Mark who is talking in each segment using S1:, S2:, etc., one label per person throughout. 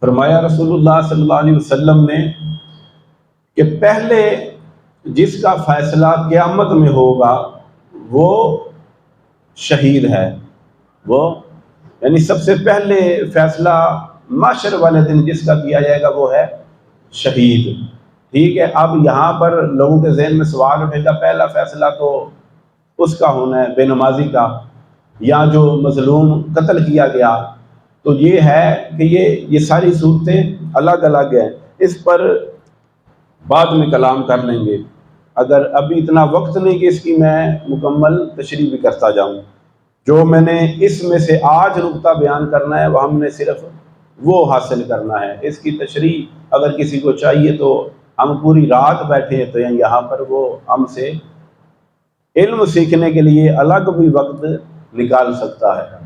S1: فرمایا رسول اللہ صلی اللہ علیہ وسلم نے کہ پہلے جس کا فیصلہ قیامت میں ہوگا وہ شہید ہے، وہ یعنی سب سے پہلے فیصلہ محشر والے دن جس کا کیا جائے گا وہ ہے شہید۔ ٹھیک ہے، اب یہاں پر لوگوں کے ذہن میں سوال اٹھے گا، پہلا فیصلہ تو اس کا ہونا ہے بے نمازی کا، یا جو مظلوم قتل کیا گیا، تو یہ ہے کہ یہ ساری صورتیں الگ الگ ہیں، اس پر بعد میں کلام کر لیں گے، اگر ابھی اتنا وقت نہیں کہ اس کی میں مکمل تشریح بھی کرتا جاؤں۔ جو میں نے اس میں سے آج نقطہ بیان کرنا ہے وہ ہم نے صرف وہ حاصل کرنا ہے، اس کی تشریح اگر کسی کو چاہیے تو ہم پوری رات بیٹھے تو یہاں پر وہ ہم سے علم سیکھنے کے لیے الگ بھی وقت نکال سکتا ہے۔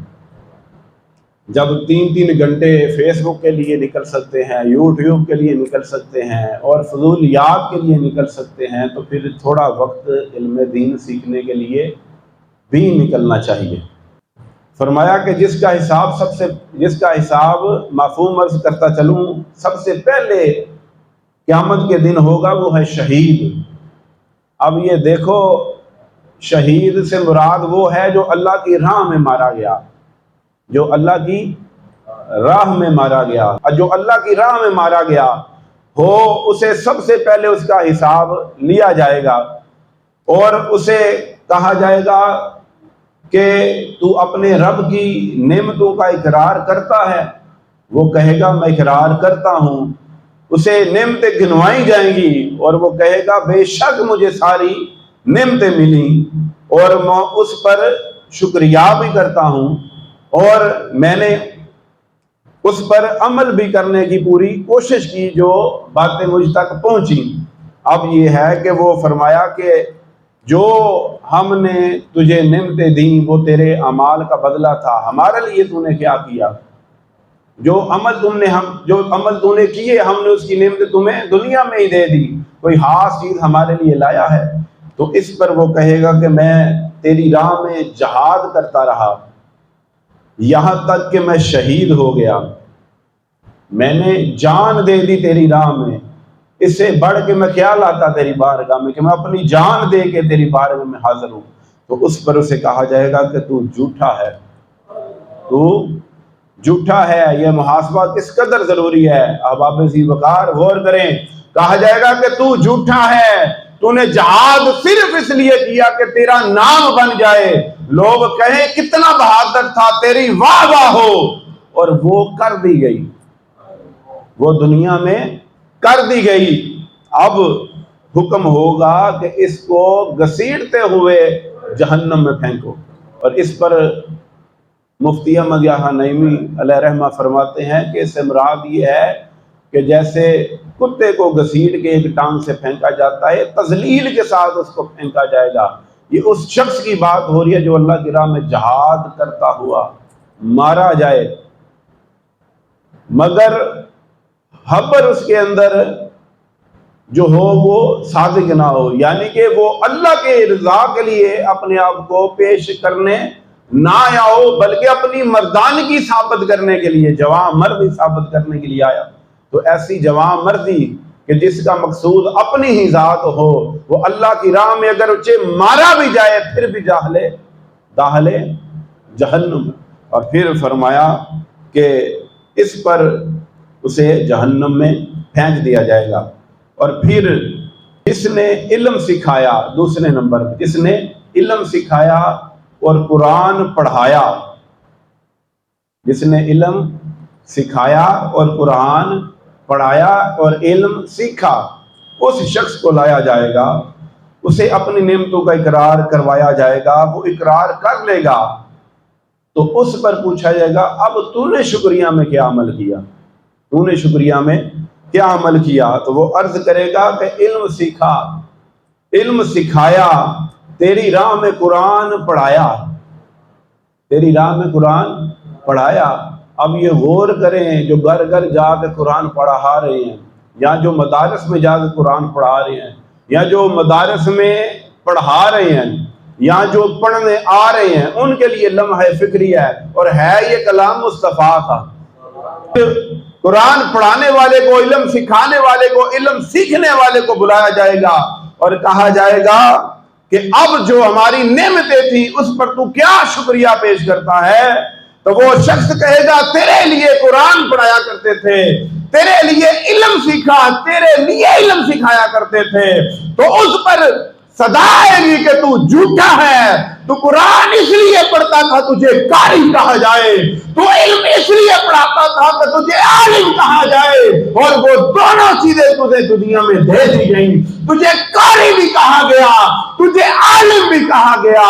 S1: جب 3 گھنٹے فیس بک کے لیے نکل سکتے ہیں، یوٹیوب کے لیے نکل سکتے ہیں اور فضولیات کے لیے نکل سکتے ہیں، تو پھر تھوڑا وقت علم دین سیکھنے کے لیے بھی نکلنا چاہیے۔ فرمایا کہ جس کا حساب مفہوم عرض کرتا چلوں سب سے پہلے قیامت کے دن ہوگا وہ ہے شہید۔ اب یہ دیکھو، شہید سے مراد وہ ہے جو اللہ کی راہ میں مارا گیا، جو اللہ کی راہ میں مارا گیا، جو اللہ کی راہ میں مارا گیا ہو، اسے سب سے پہلے اس کا حساب لیا جائے گا اور اسے کہا جائے گا کہ تو اپنے رب کی نعمتوں کا اقرار کرتا ہے؟ وہ کہے گا میں اقرار کرتا ہوں۔ اسے نعمتیں گنوائی جائیں گی اور وہ کہے گا بے شک مجھے ساری نعمتیں ملیں اور میں اس پر شکریہ بھی کرتا ہوں اور میں نے اس پر عمل بھی کرنے کی پوری کوشش کی جو باتیں مجھ تک پہنچی۔ اب یہ ہے کہ وہ فرمایا کہ جو ہم نے تجھے نعمتیں دیں وہ تیرے اعمال کا بدلہ تھا، ہمارے لیے تو نے کیا کیا؟ جو عمل تو نے کیے ہم نے اس کی نعمتیں تمہیں دنیا میں ہی دے دی، کوئی خاص چیز ہمارے لیے لایا ہے؟ تو اس پر وہ کہے گا کہ میں تیری راہ میں جہاد کرتا رہا یہاں تک کہ میں شہید ہو گیا، میں نے جان دے دی تیری راہ میں، اس سے بڑھ کے میں کیا لاتا تیری بارگاہ میں کہ میں اپنی جان دے کے تیری بارگاہ میں حاضر ہوں۔ تو اس پر اسے کہا جائے گا کہ تو جھوٹا ہے، تو جھوٹا ہے۔ یہ محاسبہ کس قدر ضروری ہے، احباب ذی وقار غور کریں۔ کہا جائے گا کہ تو جھوٹا ہے، تو نے جہاد صرف اس لیے کیا کہ تیرا نام بن جائے، لوگ کہیں کتنا بہادر تھا، تیری واہ واہ ہو، اور وہ کر دی گئی، وہ دنیا میں کر دی گئی۔ اب حکم ہوگا کہ اس کو گھسیٹتے ہوئے جہنم میں پھینکو۔ اور اس پر مفتی احمد یحییٰ نعیمی علیہ رحمہ فرماتے ہیں کہ اس سے مراد یہ ہے کہ جیسے کتے کو گھسیٹ کے ایک ٹانگ سے پھینکا جاتا ہے، تذلیل کے ساتھ اس کو پھینکا جائے گا۔ یہ اس شخص کی بات ہو رہی ہے جو اللہ کی راہ میں جہاد کرتا ہوا مارا جائے، مگر خبر اس کے اندر جو ہو وہ صادق نہ ہو، یعنی کہ وہ اللہ کے رضا کے لیے اپنے آپ کو پیش کرنے نہ آیا ہو بلکہ اپنی مردانگی ثابت کرنے کے لیے، جوان مردی ثابت کرنے کے لیے آیا۔ تو ایسی جوان مردی کہ جس کا مقصود اپنی ہی ذات ہو، وہ اللہ کی راہ میں اگر اسے مارا بھی جائے پھر بھی داخلے جہنم۔ اور پھر فرمایا کہ اس پر اسے جہنم میں پھینک دیا جائے گا۔ اور پھر جس نے علم سکھایا، دوسرے نمبر جس نے علم سکھایا اور قرآن پڑھایا، جس نے علم سکھایا اور قرآن پڑھایا اور علم سیکھا، اس شخص کو لایا جائے گا، اسے اپنی نعمتوں کا اقرار کروایا جائے گا، وہ اقرار کر لے گا تو اس پر پوچھا جائے گا اب تو نے شکریہ میں کیا عمل کیا، تو نے شکریہ میں کیا عمل کیا؟ تو وہ عرض کرے گا کہ علم سیکھا، علم سکھایا، تیری راہ میں قرآن پڑھایا، تیری راہ میں قرآن پڑھایا۔ اب یہ غور کریں، جو گھر گھر جا کے قرآن پڑھا رہے ہیں، یا جو مدارس میں جا کے قرآن پڑھا رہے ہیں، یا جو مدارس میں پڑھا رہے ہیں، یا جو پڑھنے آ رہے ہیں، ان کے لیے لمحہ فکری ہے اور ہے یہ کلام مصطفیٰ کا۔ قرآن پڑھانے والے کو، علم سکھانے والے کو، علم سیکھنے والے کو بلایا جائے گا اور کہا جائے گا کہ اب جو ہماری نعمتیں تھی اس پر تو کیا شکریہ پیش کرتا ہے؟ تو وہ شخص کہے گا تیرے لیے قرآن پڑھایا کرتے تھے، تیرے لیے علم سیکھا، تیرے لیے علم سکھایا کرتے تھے، تو اس پر صدا آئے گی کہ تو جھوٹا ہے، تو قرآن اس لیے پڑھتا تھا تجھے قاری کہا جائے، تو علم اس لیے پڑھاتا تھا کہ تجھے عالم کہا جائے، اور وہ دونوں چیزیں تجھے دنیا میں دے دی گئیں، تجھے قاری بھی کہا گیا، تجھے عالم بھی کہا گیا۔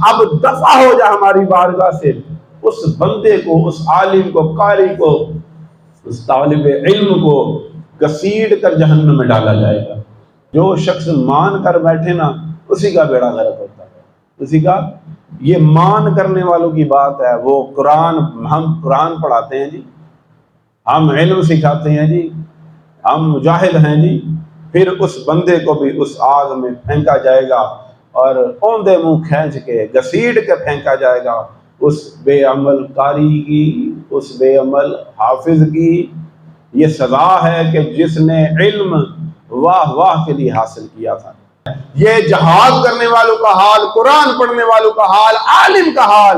S1: اب دفع ہو جا ہماری بارگاہ سے، اس بندے کو، اس عالم کو، قاری کو، اس طالب علم کو گھسیٹ کر جہنم میں ڈالا جائے گا۔ جو شخص مان کر بیٹھے نا، اسی کا بیڑا غرق ہوتا ہے، اسی کا۔ یہ مان کرنے والوں کی بات ہے، وہ ہم قرآن پڑھاتے ہیں جی، ہم علم سکھاتے ہیں جی، ہم مجاہد ہیں جی، پھر اس بندے کو بھی اس آگ میں پھینکا جائے گا اور اوندے منہ کھینچ کے گھسیٹ کے پھینکا جائے گا۔ اس بے عمل قاری کی، اس بے عمل حافظ کی یہ سزا ہے کہ جس نے علم واہ واہ کے لیے حاصل کیا تھا۔ یہ جہاد کرنے والوں کا حال، قرآن پڑھنے والوں کا حال، عالم کا حال،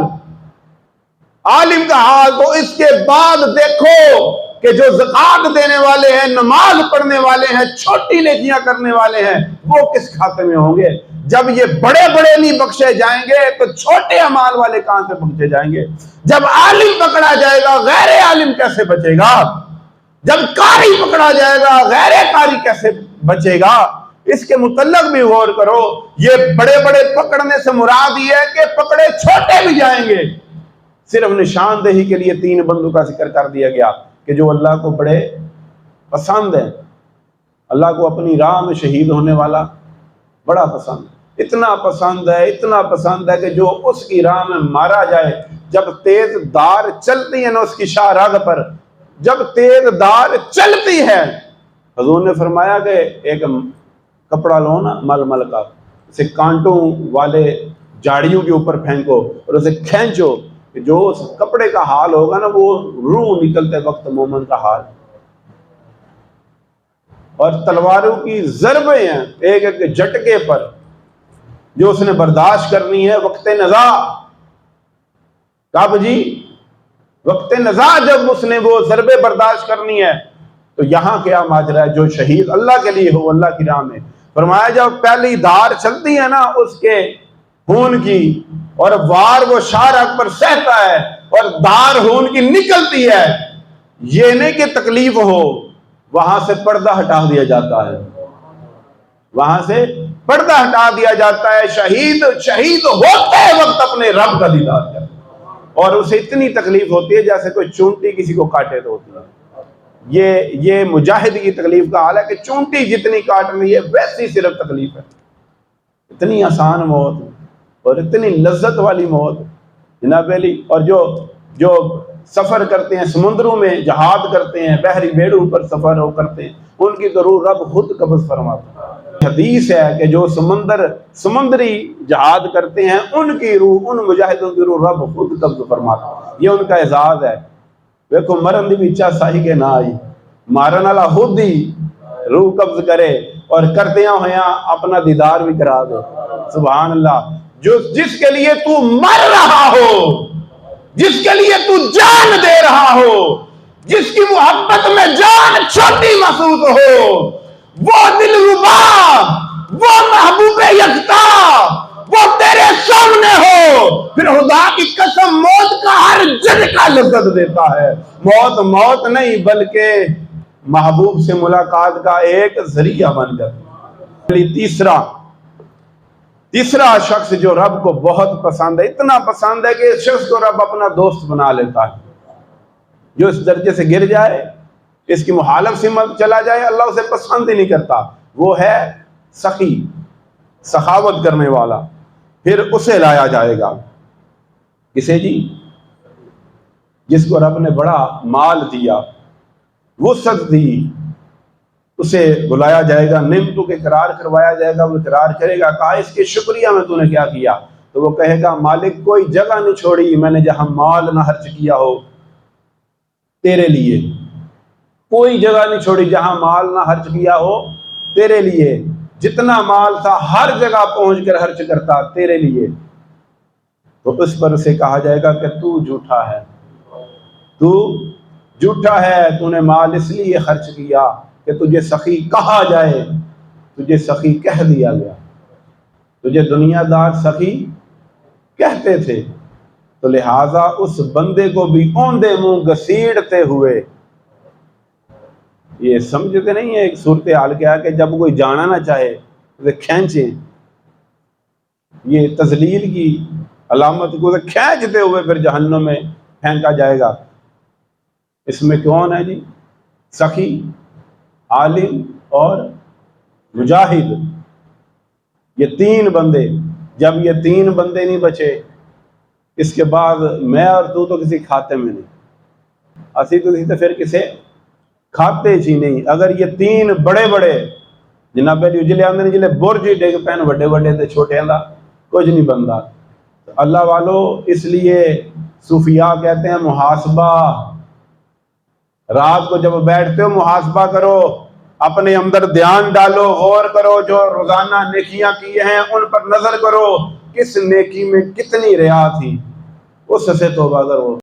S1: عالم کا حال۔ تو اس کے بعد دیکھو کہ جو زکات دینے والے ہیں، نماز پڑھنے والے ہیں، چھوٹی نیکیاں کرنے والے ہیں، وہ کس کھاتے میں ہوں گے؟ جب یہ بڑے بڑے نہیں بخشے جائیں گے تو چھوٹے اعمال والے کہاں سے بخشے جائیں گے؟ جب عالم پکڑا جائے گا، غیر عالم کیسے بچے گا؟ جب قاری پکڑا جائے گا، غیر قاری کیسے بچے گا؟ اس کے متعلق بھی غور کرو۔ یہ بڑے بڑے پکڑنے سے مراد یہ ہے کہ پکڑے چھوٹے بھی جائیں گے۔ صرف نشاندہی کے لیے 3 بندوں کا ذکر کر دیا گیا کہ جو اللہ کو بڑے پسند ہیں، اللہ کو اپنی راہ میں شہید ہونے والا بڑا پسند ہے، اتنا پسند ہے، اتنا پسند ہے کہ جو اس کی راہ میں مارا جائے، جب تیز دار چلتی ہے نا اس کی شاہراہ پر، جب تیز دار چلتی ہے، حضور نے فرمایا کہ ایک کپڑا لو نا مل کا، اسے کانٹوں والے جاڑیوں کے اوپر پھینکو اور اسے کھینچو، جو اس کپڑے کا حال ہوگا نا وہ روح نکلتے وقت مومن کا حال۔ اور تلواروں کی ضربیں ہیں ایک ایک جھٹکے پر، جو اس نے برداشت کرنی ہے وقت نزا۔ کب جی؟ وقت نزا جب اس نے وہ ضربیں برداشت کرنی ہے۔ تو یہاں کیا ماجرا ہے؟ جو شہید اللہ کے لیے ہو، اللہ کی راہ میں، فرمایا جب پہلی دھار چلتی ہے نا اس کے خون کی، اور وار وہ شاہراہ پر سہتا ہے اور دھار خون کی نکلتی ہے، یہ نہیں کہ تکلیف ہو، وہاں سے پردہ ہٹا دیا جاتا ہے، وہاں سے پردہ ہٹا دیا جاتا ہے۔ شہید ہوتے وقت اپنے رب کا دیدار کرتا ہے، اور اسے اتنی تکلیف ہوتی ہے جیسے کوئی چونٹی کسی کو کاٹے تو ہوتی ہے۔ یہ مجاہد کی تکلیف کا حال ہے کہ چونٹی جتنی کاٹ رہی ہے ویسی صرف تکلیف ہے۔ اتنی آسان موت اور اتنی لذت والی موت جناب علی۔ اور جو سفر کرتے ہیں سمندروں میں، جہاد کرتے ہیں، بحری بیڑوں پر سفر کرتے ہیں، ان کی تو روح رب خود قبض فرماتا ہے۔ حدیث ہے کہ جو سمندری جہاد کرتے ہیں ان کی روح، ان مجاہدوں کی روح رب خود قبض فرماتا ہے۔ یہ ان کا اعزاز ہے۔ دیکھو مرن دی بھی چاہ ساہی کے نہ آئی، مارن والا خود ہی روح قبض کرے اور کردیاں ہویاں اپنا دیدار بھی کرا دے۔ سبحان اللہ۔ جس کے لیے تو مر رہا ہو، جس کے لیے تو جان دے رہا ہو، جس کی محبت میں جان چھوٹی محسوس ہو، وہ دلربا، وہ محبوب یکتا، وہ تیرے سامنے ہو، پھر خدا کی قسم موت کا ہر جھٹکا لذت دیتا ہے۔ موت نہیں بلکہ محبوب سے ملاقات کا ایک ذریعہ بن جاتا ہے۔ تیسرا شخص جو رب کو بہت پسند ہے، اتنا پسند ہے کہ اس شخص کو رب اپنا دوست بنا لیتا ہے۔ جو اس درجے سے گر جائے، اس کی مخالف سمت چلا جائے، اللہ اسے پسند ہی نہیں کرتا، وہ ہے سخی، سخاوت کرنے والا۔ پھر اسے لایا جائے گا، کسے جی؟ جس کو رب نے بڑا مال دیا، وسعت دی، اسے بلایا جائے گا، نعمتوں کے اقرار کروایا جائے گا، وہ اقرار کرے گا، کہا اس کے شکریہ میں تو نے کیا کیا؟ تو وہ کہے گا مالک کوئی جگہ نہیں چھوڑی میں نے جہاں مال نہ خرچ کیا ہو تیرے لیے، کوئی جگہ نہیں چھوڑی جہاں مال نہ خرچ کیا ہو تیرے لیے، جتنا مال تھا ہر جگہ پہنچ کر خرچ کرتا تیرے لیے۔ تو اس پر اسے کہا جائے گا کہ تو جھوٹا ہے، تو جھوٹا ہے، تو نے مال اس لیے خرچ کیا کہ تجھے سخی کہا جائے، تجھے سخی کہہ دیا گیا، تجھے دنیا دار سخی کہتے تھے، تو لہٰذا اس بندے کو بھی اوندے منہ گھسیٹتے ہوئے، یہ سمجھتے نہیں ہے ایک صورتحال کیا کہ جب کوئی جانا نہ چاہے اسے کھینچیں، یہ تذلیل کی علامت کو کھینچتے ہوئے پھر جہنم میں پھینکا جائے گا۔ اس میں کون ہے جی؟ سخی، عالم اور مجاہد، یہ تین بندے۔ جب یہ تین بندے نہیں بچے، اس کے بعد میں اور تو کسی کھاتے میں نہیں، اسی تو کسی تو پھر کسے کھاتے ہی نہیں۔ اگر یہ تین بڑے بڑے جناب اجلے آندے جلے برج ہی ڈگ پین بڑے بڑے تے چھوٹے آندا کچھ نہیں بنتا۔ اللہ والو اس لیے صوفیاء کہتے ہیں محاسبہ، رات کو جب بیٹھتے ہو محاسبہ کرو، اپنے اندر دھیان ڈالو، غور کرو، جو روزانہ نیکیاں کی ہیں ان پر نظر کرو، کس نیکی میں کتنی ریا تھی، اس سے توبہ کرو۔